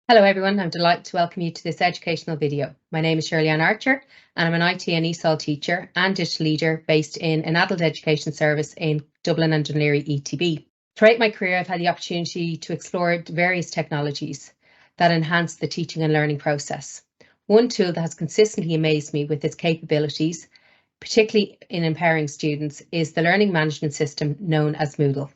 Hello everyone, I'm delighted to welcome you to this educational video. My name is Shirley Archer and I'm an IT and ESOL teacher and digital leader based in an adult education service in Dublin and Dún Laoghaire ETB. Throughout my career, I've had the opportunity to explore various technologies that enhance the teaching and learning process. One tool that has consistently amazed me with its capabilities, particularly in empowering students, is the learning management system known as Moodle.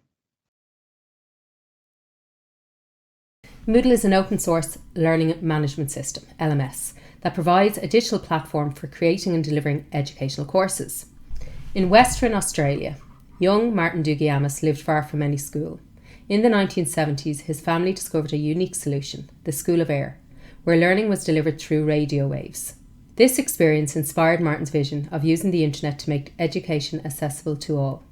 Moodle is an open source learning management system, LMS, that provides a digital platform for creating and delivering educational courses. In Western Australia, young Martin Dougiamas lived far from any school. In the 1970s, his family discovered a unique solution, the School of Air, where learning was delivered through radio waves. This experience inspired Martin's vision of using the internet to make education accessible to all.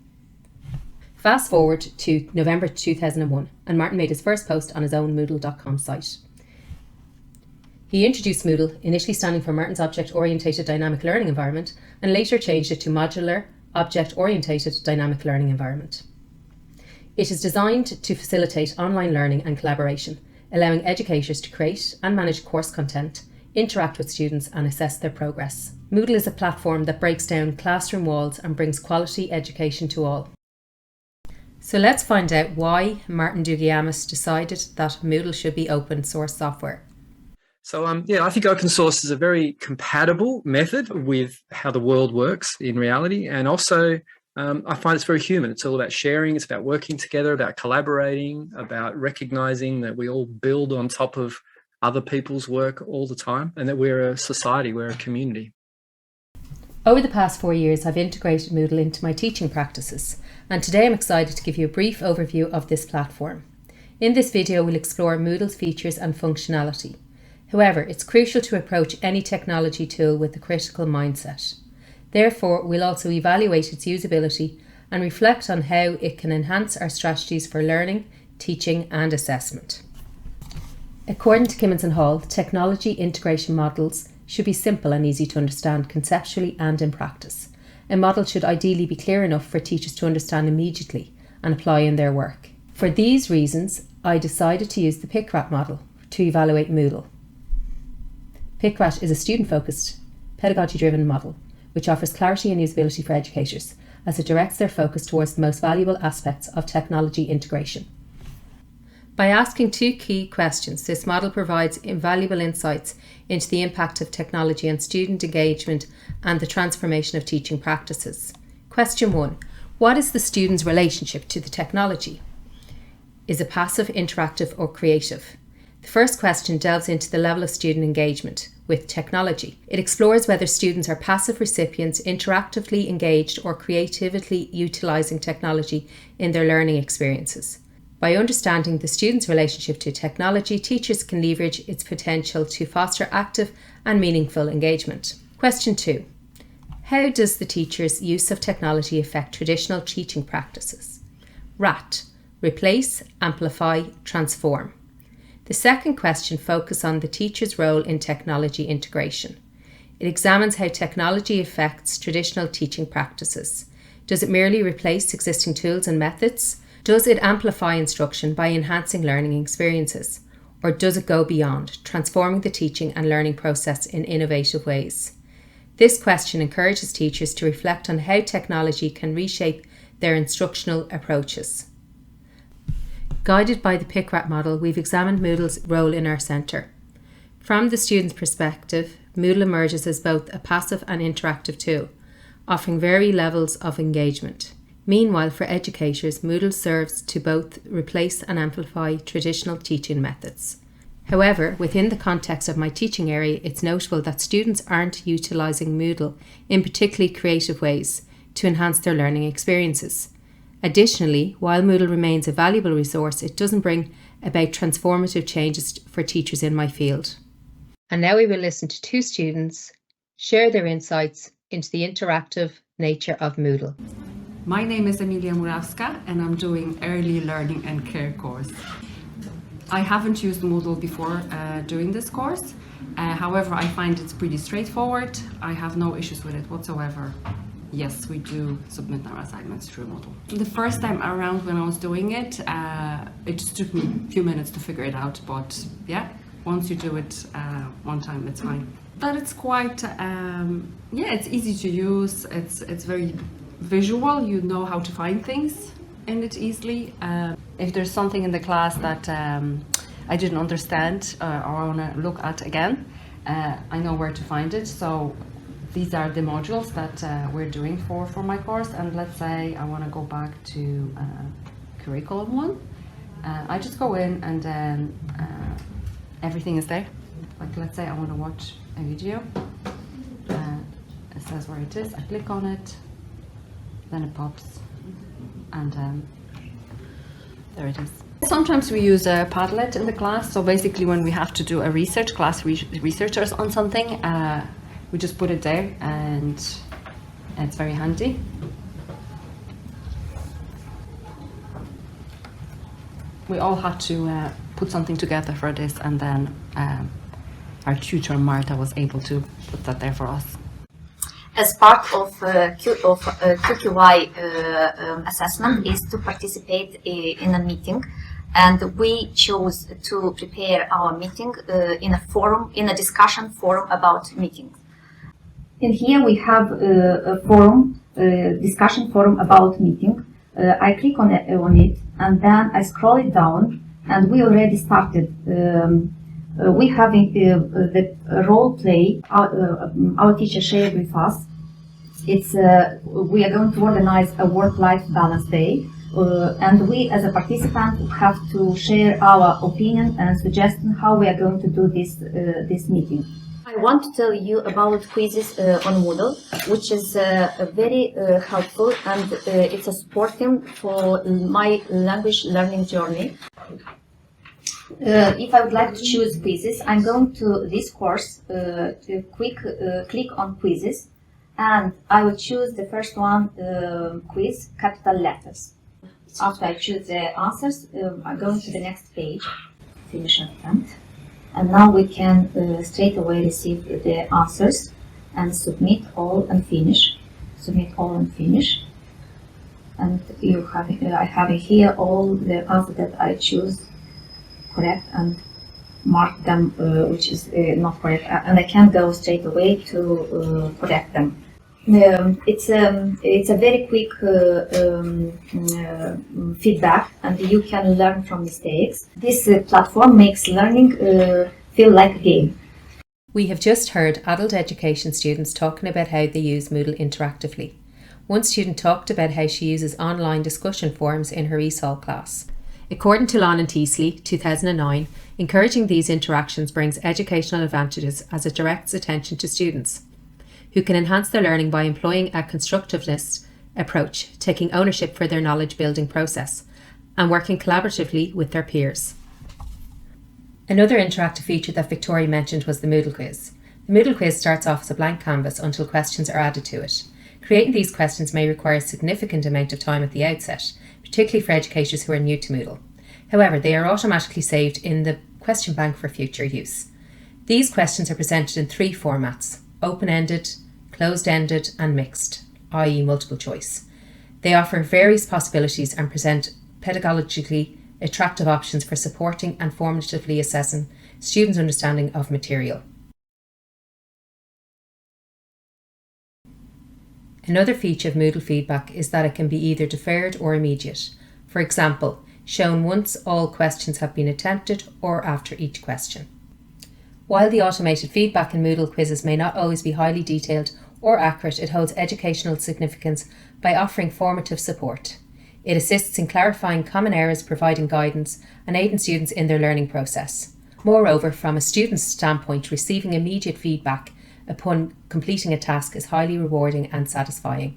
Fast forward to November 2001 and Martin made his first post on his own Moodle.com site. He introduced Moodle, initially standing for Martin's Object Orientated Dynamic Learning Environment, and later changed it to Modular Object Orientated Dynamic Learning Environment. It is designed to facilitate online learning and collaboration, allowing educators to create and manage course content, interact with students and assess their progress. Moodle is a platform that breaks down classroom walls and brings quality education to all. So let's find out why Martin Dougiamas decided that Moodle should be open source software. So I think open source is a very compatible method with how the world works in reality. And also I find it's very human. It's all about sharing. It's about working together, about collaborating, about recognizing that we all build on top of other people's work all the time and that we're a society, we're a community. Over the past 4 years, I've integrated Moodle into my teaching practices, and today I'm excited to give you a brief overview of this platform. In this video, we'll explore Moodle's features and functionality. However, it's crucial to approach any technology tool with a critical mindset. Therefore, we'll also evaluate its usability and reflect on how it can enhance our strategies for learning, teaching, and assessment. According to Kimmins and Hall, technology integration models should be simple and easy to understand conceptually and in practice. A model should ideally be clear enough for teachers to understand immediately and apply in their work. For these reasons, I decided to use the PICRAT model to evaluate Moodle. PICRAT is a student-focused, pedagogy-driven model which offers clarity and usability for educators as it directs their focus towards the most valuable aspects of technology integration. By asking two key questions, this model provides invaluable insights into the impact of technology on student engagement and the transformation of teaching practices. Question 1. What is the student's relationship to the technology? Is it passive, interactive, or creative? The first question delves into the level of student engagement with technology. It explores whether students are passive recipients, interactively engaged, or creatively utilising technology in their learning experiences. By understanding the student's relationship to technology, teachers can leverage its potential to foster active and meaningful engagement. Question 2. How does the teacher's use of technology affect traditional teaching practices? RAT. Replace, amplify, transform. The second question focuses on the teacher's role in technology integration. It examines how technology affects traditional teaching practices. Does it merely replace existing tools and methods? Does it amplify instruction by enhancing learning experiences? Or does it go beyond, transforming the teaching and learning process in innovative ways? This question encourages teachers to reflect on how technology can reshape their instructional approaches. Guided by the PICRAT model, we've examined Moodle's role in our centre. From the student's perspective, Moodle emerges as both a passive and interactive tool, offering varying levels of engagement. Meanwhile, for educators, Moodle serves to both replace and amplify traditional teaching methods. However, within the context of my teaching area, it's notable that students aren't utilising Moodle in particularly creative ways to enhance their learning experiences. Additionally, while Moodle remains a valuable resource, it doesn't bring about transformative changes for teachers in my field. And now we will listen to two students share their insights into the interactive nature of Moodle. My name is Emilia Murawska and I'm doing Early Learning and Care course. I haven't used Moodle before doing this course. However, I find it's pretty straightforward. I have no issues with it whatsoever. Yes, we do submit our assignments through Moodle. The first time around when I was doing it, it just took me a few minutes to figure it out, but yeah, Once you do it one time, it's fine. But it's quite, it's easy to use. It's very visual. You know how to find things in it easily. If there's something in the class that I didn't understand or I want to look at again, I know where to find it. So these are the modules that we're doing for my course. And let's say I want to go back to curriculum 1. I just go in and then everything is there. Like let's say I want to watch a video. It says where it is. I click on it, then it pops, and there it is. Sometimes we use a Padlet in the class. So basically, when we have to do a researchers on something, we just put it there, and it's very handy. We all had to put something together for this, and then our tutor Marta was able to put that there for us. As part of QQI assessment is to participate in a meeting, and we chose to prepare our meeting in a discussion forum about meetings. And here we have a forum, discussion forum about meeting. I click on it, and then I scroll it down, and we already started. We have the role play our teacher shared with us. It's we are going to organize a work-life balance day, and we as a participant have to share our opinion and suggestion how we are going to do this meeting. I want to tell you about quizzes on Moodle, which is very helpful, and it's a supporting for my language learning journey. If I would like to choose quizzes, I'm going to this course to click on quizzes, and I will choose the first one, quiz, capital letters. After I choose the answers, I'm going to the next page, finish attempt. And now we can straight away receive the answers and submit all and finish. Submit all and finish. And you have, I have here all the answers that I choose correct and mark them which is not correct. And I can go straight away to correct them. It's a very quick feedback, and you can learn from mistakes. This platform makes learning feel like a game. We have just heard adult education students talking about how they use Moodle interactively. One student talked about how she uses online discussion forums in her ESOL class. According to Lon and Teasley, 2009, encouraging these interactions brings educational advantages as it directs attention to students, who can enhance their learning by employing a constructivist approach, taking ownership for their knowledge building process, and working collaboratively with their peers. Another interactive feature that Victoria mentioned was the Moodle quiz. The Moodle quiz starts off as a blank canvas until questions are added to it. Creating these questions may require a significant amount of time at the outset, particularly for educators who are new to Moodle. However, they are automatically saved in the question bank for future use. These questions are presented in 3 formats: open-ended, closed-ended and mixed, i.e. multiple choice. They offer various possibilities and present pedagogically attractive options for supporting and formatively assessing students' understanding of material. Another feature of Moodle feedback is that it can be either deferred or immediate. For example, shown once all questions have been attempted or after each question. While the automated feedback in Moodle quizzes may not always be highly detailed or accurate, it holds educational significance by offering formative support. It assists in clarifying common errors, providing guidance, and aiding students in their learning process. Moreover, from a student's standpoint, receiving immediate feedback upon completing a task is highly rewarding and satisfying.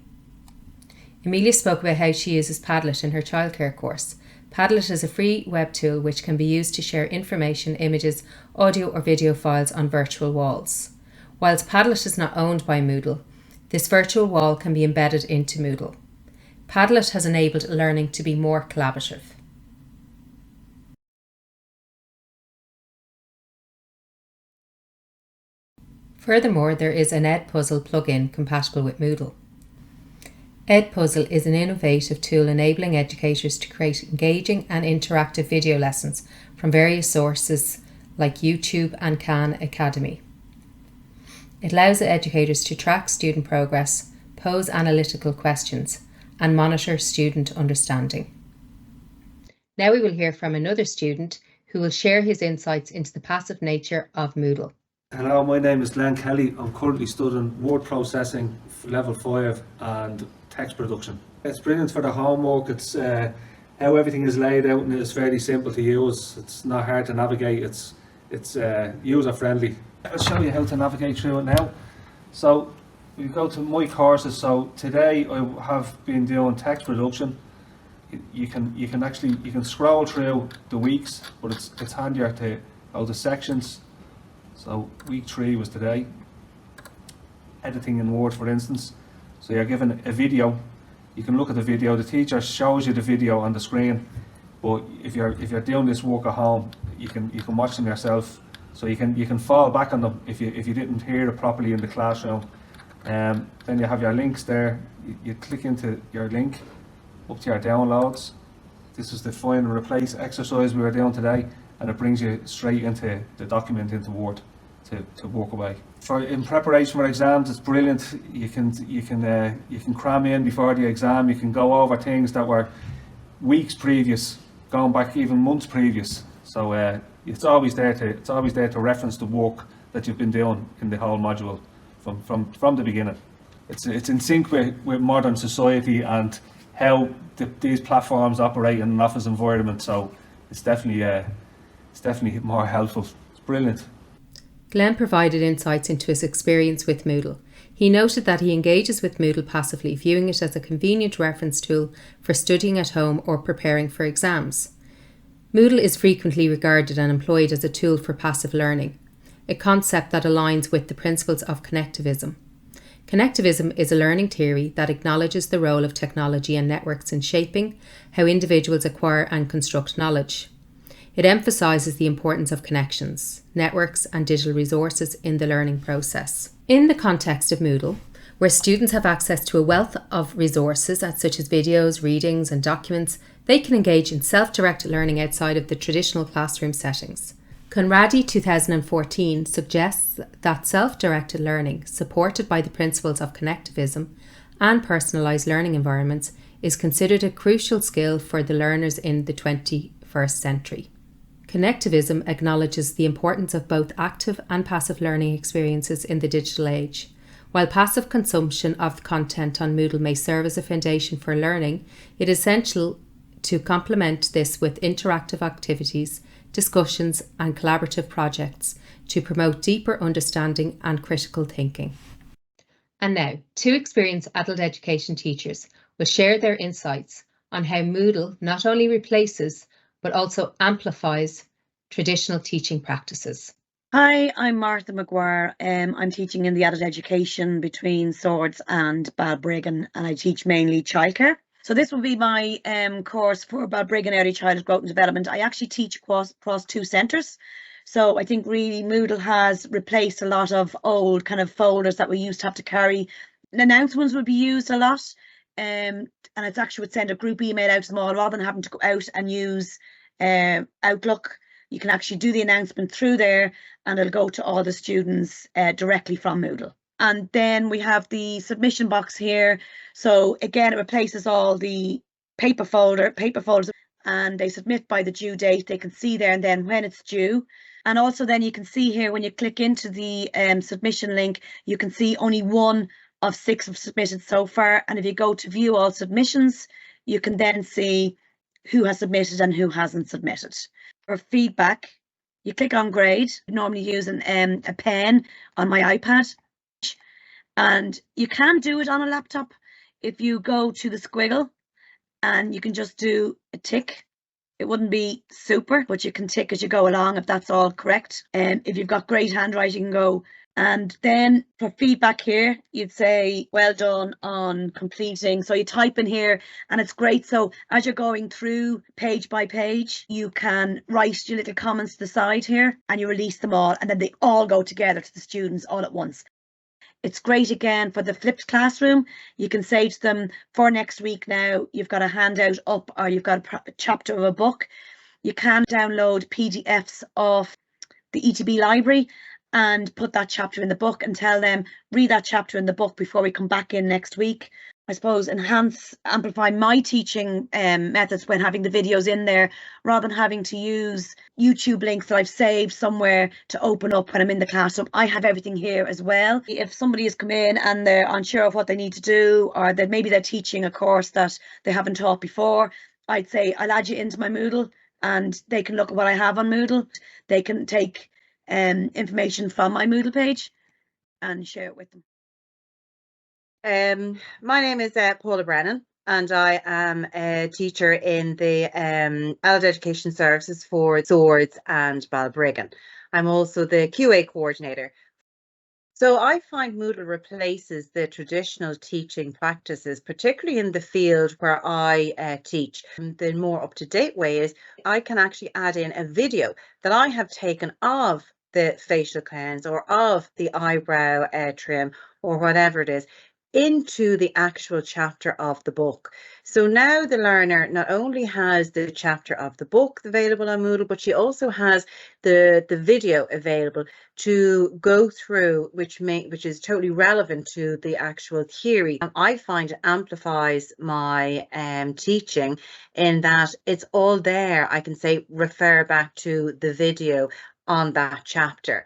Emilia spoke about how she uses Padlet in her childcare course. Padlet is a free web tool which can be used to share information, images, audio or video files on virtual walls. Whilst Padlet is not owned by Moodle, this virtual wall can be embedded into Moodle. Padlet has enabled learning to be more collaborative. Furthermore, there is an Edpuzzle plugin compatible with Moodle. Edpuzzle is an innovative tool enabling educators to create engaging and interactive video lessons from various sources like YouTube and Khan Academy. It allows educators to track student progress, pose analytical questions, and monitor student understanding. Now we will hear from another student who will share his insights into the passive nature of Moodle. Hello, my name is Glenn Kelly. I'm currently studying word processing level 5 and text production. It's brilliant for the homework. It's how everything is laid out and it's very simple to use. It's not hard to navigate. It's user friendly. I'll show you how to navigate through it now. So we go to my courses. So today I have been doing text production. You can scroll through the weeks, but it's handier to go to sections. So week 3 was today. Editing in Word, for instance. So you're given a video. You can look at the video. The teacher shows you the video on the screen, but if you're doing this work at home, you can watch them yourself. So you can fall back on them if you didn't hear it properly in the classroom. Then you have your links there. You click into your link up to your downloads. This is the find and replace exercise we were doing today, and it brings you straight into the document into Word to work away. In preparation for exams, it's brilliant. You can cram in before the exam. You can go over things that were weeks previous, going back even months previous. So it's always there to reference the work that you've been doing in the whole module from the beginning. It's in sync with modern society and how these platforms operate in an office environment. So it's definitely more helpful. It's brilliant. Glenn provided insights into his experience with Moodle. He noted that he engages with Moodle passively, viewing it as a convenient reference tool for studying at home or preparing for exams. Moodle is frequently regarded and employed as a tool for passive learning, a concept that aligns with the principles of connectivism. Connectivism is a learning theory that acknowledges the role of technology and networks in shaping how individuals acquire and construct knowledge. It emphasises the importance of connections, networks and digital resources in the learning process. In the context of Moodle, where students have access to a wealth of resources such as videos, readings and documents, they can engage in self-directed learning outside of the traditional classroom settings. Conradi 2014 suggests that self-directed learning, supported by the principles of connectivism and personalised learning environments, is considered a crucial skill for the learners in the 21st century. Connectivism acknowledges the importance of both active and passive learning experiences in the digital age. While passive consumption of content on Moodle may serve as a foundation for learning, it is essential to complement this with interactive activities, discussions and collaborative projects to promote deeper understanding and critical thinking. And now, 2 experienced adult education teachers will share their insights on how Moodle not only replaces but also amplifies traditional teaching practices. Hi, I'm Martha McGuire. I'm teaching in the adult education between Swords and Balbriggan, and I teach mainly childcare. So this will be my course for Balbriggan Early Childhood Growth and Development. I actually teach across 2 centres. So I think really Moodle has replaced a lot of old kind of folders that we used to have to carry. The announcements would be used a lot. And it's actually would send a group email out to them all rather than having to go out and use Outlook. You can actually do the announcement through there and it'll go to all the students directly from Moodle. And then we have the submission box here. So again, it replaces all the paper folders, and they submit by the due date. They can see there and then when it's due. And also then you can see here when you click into the submission link, you can see only 1 of 6 have submitted so far. And if you go to view all submissions, you can then see who has submitted and who hasn't submitted. For feedback, you click on grade. I normally use a pen on my iPad, and you can do it on a laptop if you go to the squiggle and you can just do a tick. It wouldn't be super, but you can tick as you go along if that's all correct. And if you've got great handwriting, you can go. And then for feedback here, you'd say, well done on completing. So you type in here and it's great. So as you're going through page by page, you can write your little comments to the side here and you release them all. And then they all go together to the students all at once. It's great again for the flipped classroom. You can say to them, for next week now, you've got a handout up or you've got a chapter of a book. You can download PDFs of the ETB library and put that chapter in the book and tell them, read that chapter in the book before we come back in next week. I suppose amplify my teaching methods when having the videos in there, rather than having to use YouTube links that I've saved somewhere to open up when I'm in the classroom. I have everything here as well. If somebody has come in and they're unsure of what they need to do, or that maybe they're teaching a course that they haven't taught before, I'd say I'll add you into my Moodle and they can look at what I have on Moodle. They can take information from my Moodle page and share it with them. My name is Paula Brennan, and I am a teacher in the Adult Education Services for Swords and Balbriggan. I'm also the QA coordinator. So I find Moodle replaces the traditional teaching practices, particularly in the field where I teach. The more up-to-date way is I can actually add in a video that I have taken of the facial cleanse or of the eyebrow trim or whatever it is into the actual chapter of the book. So now the learner not only has the chapter of the book available on Moodle, but she also has the video available to go through, which is totally relevant to the actual theory. I find it amplifies my teaching in that it's all there. I can say refer back to the video on that chapter.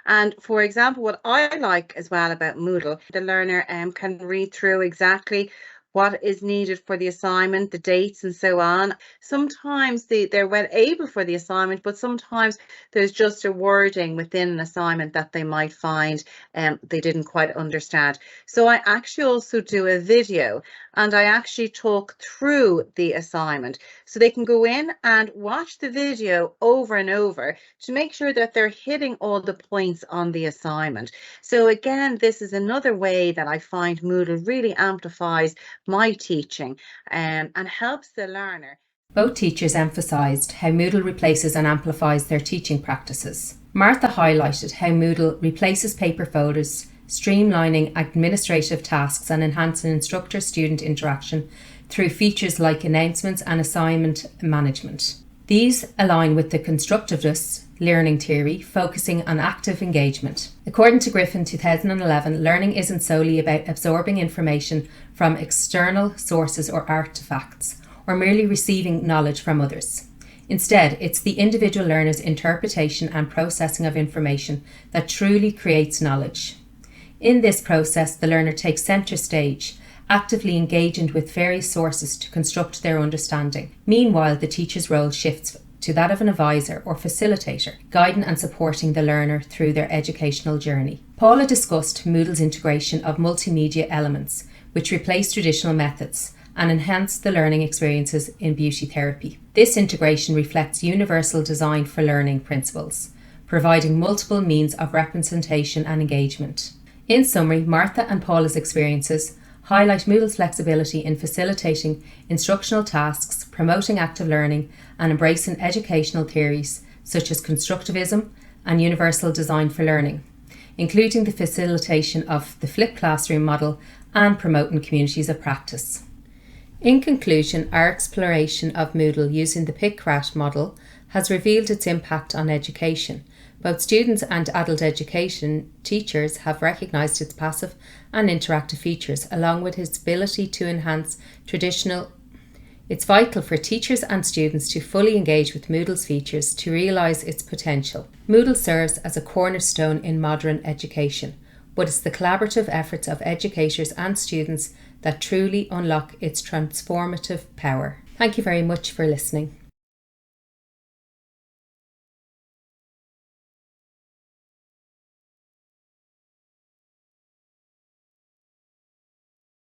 And for example, what I like as well about Moodle, the learner can read through exactly what is needed for the assignment, the dates and so on. Sometimes they're well able for the assignment, but sometimes there's just a wording within an assignment that they might find they didn't quite understand. So I actually also do a video and I actually talk through the assignment. So they can go in and watch the video over and over to make sure that they're hitting all the points on the assignment. So again, this is another way that I find Moodle really amplifies my teaching and helps the learner. Both teachers emphasised how Moodle replaces and amplifies their teaching practices. Martha highlighted how Moodle replaces paper folders, streamlining administrative tasks and enhancing instructor-student interaction through features like announcements and assignment management. These align with the constructivist learning theory, focusing on active engagement. According to Griffin 2011, learning isn't solely about absorbing information from external sources or artifacts, or merely receiving knowledge from others. Instead, it's the individual learner's interpretation and processing of information that truly creates knowledge. In this process, the learner takes centre stage, actively engaging with various sources to construct their understanding. Meanwhile, the teacher's role shifts to that of an advisor or facilitator, guiding and supporting the learner through their educational journey. Paula discussed Moodle's integration of multimedia elements, which replace traditional methods and enhance the learning experiences in beauty therapy. This integration reflects universal design for learning principles, providing multiple means of representation and engagement. In summary, Martha and Paula's experiences highlight Moodle's flexibility in facilitating instructional tasks, promoting active learning, and embracing educational theories such as constructivism and universal design for learning, including the facilitation of the flipped classroom model and promoting communities of practice. In conclusion, our exploration of Moodle using the PICRAT model has revealed its impact on education. Both students and adult education teachers have recognised its passive and interactive features, along with its ability to enhance traditional. It's vital for teachers and students to fully engage with Moodle's features to realise its potential. Moodle serves as a cornerstone in modern education, but it's the collaborative efforts of educators and students that truly unlock its transformative power. Thank you very much for listening.